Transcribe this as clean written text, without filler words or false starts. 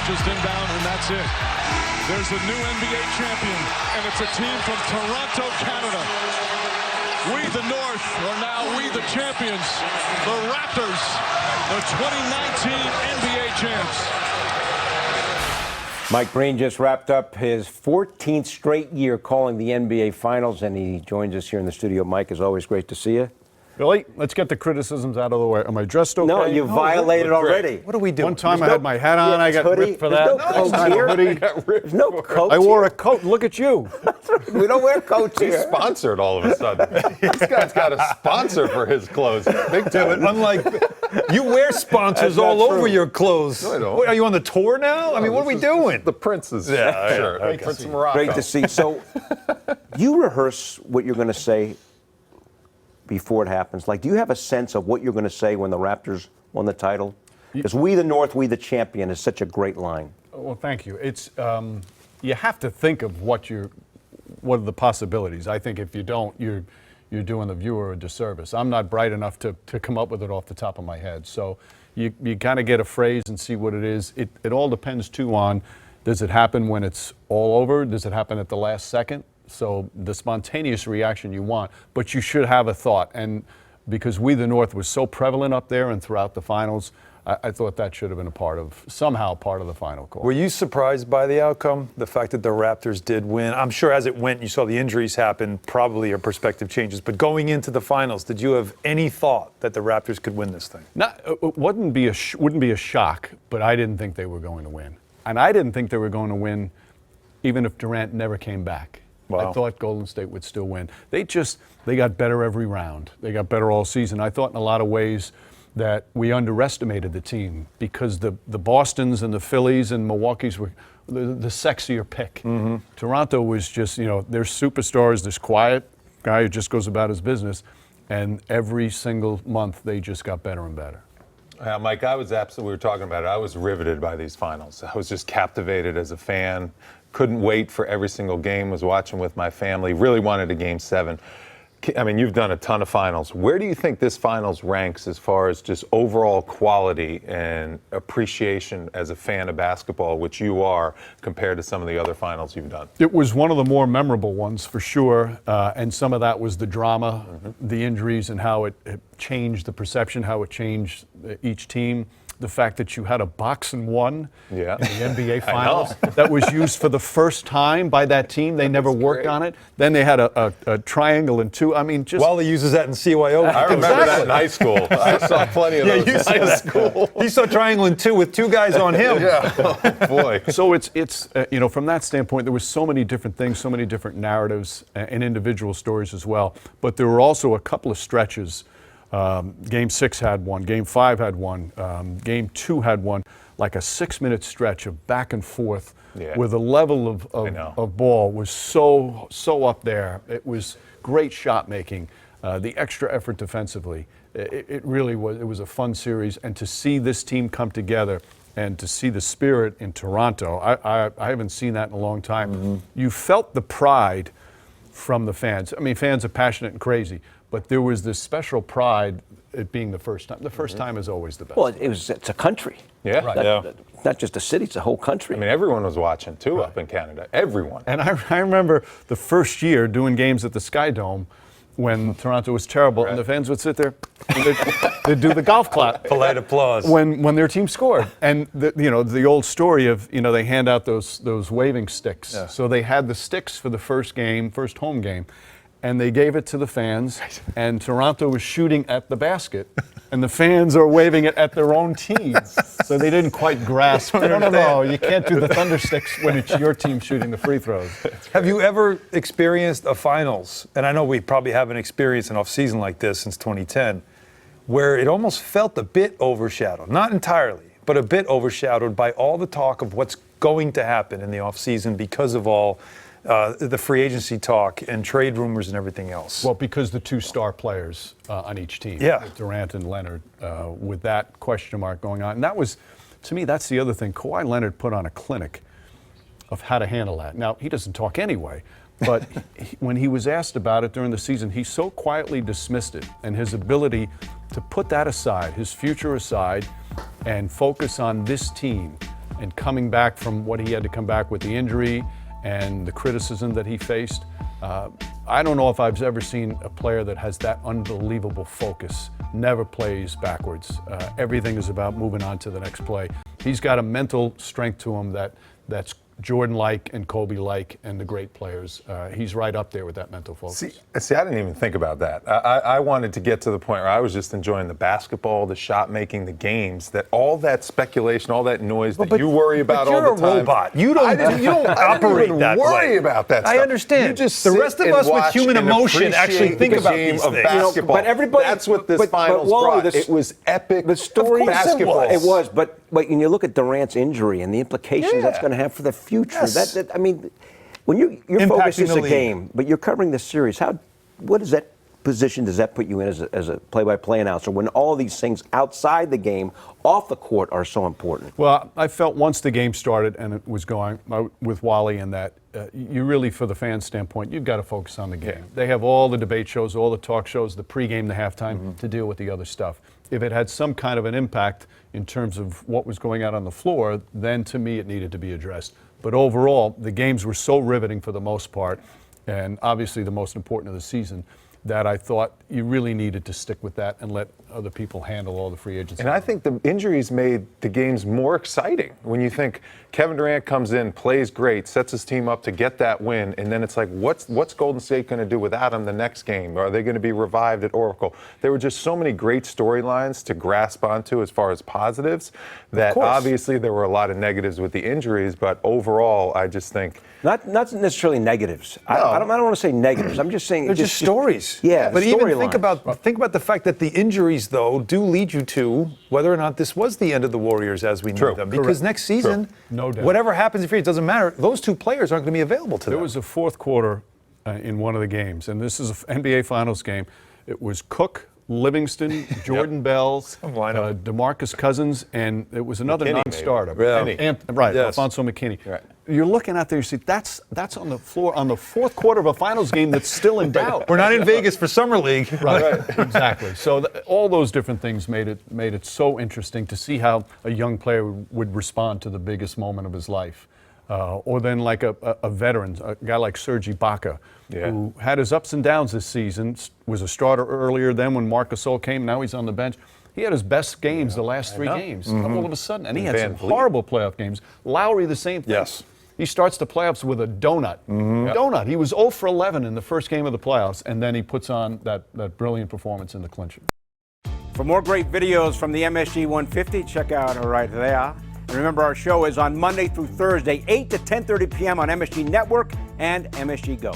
just inbound, and that's it. There's a new NBA champion, and it's a team from Toronto, Canada. We, the North, are now we, the champions. The Raptors, the 2019 NBA champs. Mike Breen just wrapped up his 14th straight year calling the NBA Finals, and he joins us here in the studio. Mike, it's always great to see you. Billy, let's get the criticisms out of the way. Am I dressed okay? No, you violated already. What are we doing? One time I had my hat on, I got ripped for that. There's no coat here. There's no coat. I wore a coat. Look at you. We don't wear coats here. He's sponsored all of a sudden. This guy's got a sponsor for his clothes. Big time. Unlike you wear sponsors all over your clothes. No, I don't. What, are you on the tour now? I mean, what are we doing? The Prince's okay. shirt. Like Prince of Morocco. Great to see. So, you rehearse what you're going to say before it happens? Like, do you have a sense of what you're going to say when the Raptors won the title? Because we the North, we the champion is such a great line. Well, thank you. It's you have to think of what are the possibilities. I think if you don't, you're doing the viewer a disservice. I'm not bright enough to come up with it off the top of my head. So you kind of get a phrase and see what it is. It all depends too on, does it happen when it's all over? Does it happen at the last second? So the spontaneous reaction you want, but you should have a thought. And because we the North was so prevalent up there and throughout the finals, I thought that should have been somehow part of the final call. Were you surprised by the outcome? The fact that the Raptors did win? I'm sure as it went, you saw the injuries happen, probably your perspective changes. But going into the finals, did you have any thought that the Raptors could win this thing? It wouldn't be a shock, but I didn't think they were going to win. And I didn't think they were going to win even if Durant never came back. Wow. I thought Golden State would still win. They got better every round. They got better all season. I thought in a lot of ways that we underestimated the team because the Bostons and the Phillies and Milwaukee's were the sexier pick. Mm-hmm. Toronto was just, they're superstars, this quiet guy who just goes about his business, and every single month they just got better and better. Mike, we were talking about it. I was riveted by these finals. I was just captivated as a fan. Couldn't wait for every single game. Was watching with my family. Really wanted a Game 7. I mean, you've done a ton of finals. Where do you think this finals ranks as far as just overall quality and appreciation as a fan of basketball, which you are, compared to some of the other finals you've done? It was one of the more memorable ones for sure, and some of that was the drama, the injuries, and how it changed the perception, how it changed each team. The fact that you had a box and one in the NBA Finals that was used for the first time by that team. They never worked on it. Then they had a triangle and two. I mean, just Wally uses that in CYO. I remember that in high school. I saw plenty of those in high school. He saw triangle and two with two guys on him. Yeah, oh, boy. So it's from that standpoint, there was so many different things, so many different narratives and individual stories as well. But there were also a couple of stretches. Game 6 had one, Game 5 had one, Game 2 had one, like a 6-minute stretch of back and forth where the level of ball was so up there. It was great shot making, the extra effort defensively. It really was. It was a fun series, and to see this team come together and to see the spirit in Toronto, I haven't seen that in a long time. Mm-hmm. You felt the pride from the fans. I mean, fans are passionate and crazy. But there was this special pride it being the first time. The first time is always the best. Well, it's a country. Yeah. Right. Not just a city, it's a whole country. I mean, everyone was watching, too, up in Canada. Everyone. And I remember the first year doing games at the Sky Dome when Toronto was terrible, and the fans would sit there and they'd do the golf clap. Polite applause. When their team scored. And, the old story of, they hand out those waving sticks. Yeah. So they had the sticks for the first home game. And they gave it to the fans, and Toronto was shooting at the basket, and the fans are waving it at their own team. So they didn't quite grasp. No, you can't do the thunder sticks when it's your team shooting the free throws. Have you ever experienced a finals, and I know we probably haven't experienced an off-season like this since 2010, where it almost felt a bit overshadowed, not entirely, but a bit overshadowed by all the talk of what's going to happen in the off-season because of all the free agency talk and trade rumors and everything else? Well, because the two star players on each team, Durant and Leonard, with that question mark going on. And that was, to me, that's the other thing. Kawhi Leonard put on a clinic of how to handle that. Now, he doesn't talk anyway, but when he was asked about it during the season, he so quietly dismissed it, and his ability to put that aside, his future aside, and focus on this team and coming back from what he had to come back with the injury and the criticism that he faced. I don't know if I've ever seen a player that has that unbelievable focus, never plays backwards. Everything is about moving on to the next play. He's got a mental strength to him that's Jordan-like and Kobe-like and the great players. He's right up there with that mental focus. See, I didn't even think about that. I wanted to get to the point where I was just enjoying the basketball, the shot making, the games, that all that speculation, all that noise that you worry about all the time. But you're a robot. You don't operate that way. Worry about that stuff. I understand. You just the rest of us with human emotion actually think about these things. Basketball. But everybody, that's what this finals Wally, brought. It was epic. The story basketball. It was, but when you look at Durant's injury and the implications that's going to have for the future, Yes. I mean, when your focus is a game, but you're covering the series, what is that position does that put you in as a play-by-play announcer when all these things outside the game, off the court, are so important? Well, I felt once the game started and it was going with Wally and that, you really, for the fan standpoint, you've got to focus on the game. They have all the debate shows, all the talk shows, the pregame, the halftime, to deal with the other stuff. If it had some kind of an impact in terms of what was going on the floor, then to me it needed to be addressed. But overall, the games were so riveting for the most part, and obviously the most important of the season, that I thought you really needed to stick with that and let other people handle all the free agency. And I think the injuries made the games more exciting. When you think Kevin Durant comes in, plays great, sets his team up to get that win, and then it's like, what's Golden State going to do without him the next game? Are they going to be revived at Oracle? There were just so many great storylines to grasp onto as far as positives that obviously there were a lot of negatives with the injuries, but overall, I just think Not necessarily negatives. No. I don't want to say negatives. I'm just saying They're just stories. Yeah, but even think storylines. about the fact that the injuries, though, do lead you to whether or not this was the end of the Warriors as we knew them. Because next season, No doubt. whatever happens in free, it doesn't matter. Those two players aren't going to be available to them. There was a fourth quarter in one of the games, and this is an NBA Finals game. It was Cook, Livingston, Jordan Bell, DeMarcus Cousins, and it was another McKinney, non-starter. Yeah. Alfonso McKinney. Right. You're looking out there, you see, that's on the floor on the fourth quarter of a finals game that's still in doubt. We're not in Vegas for Summer League. Right. Exactly. So all those different things made it so interesting to see how a young player would respond to the biggest moment of his life. Or then like a veteran, a guy like Szczerbiak, who had his ups and downs this season, was a starter earlier then when Marc Gasol came, now he's on the bench. He had his best games the last three games, all of a sudden, and he had some horrible playoff games. Lowry, the same thing. Yes. He starts the playoffs with a donut. Donut. He was 0 for 11 in the first game of the playoffs, and then he puts on that brilliant performance in the clincher. For more great videos from the MSG 150, check out right there. And remember, our show is on Monday through Thursday, 8 to 10:30 p.m. on MSG Network and MSG Go.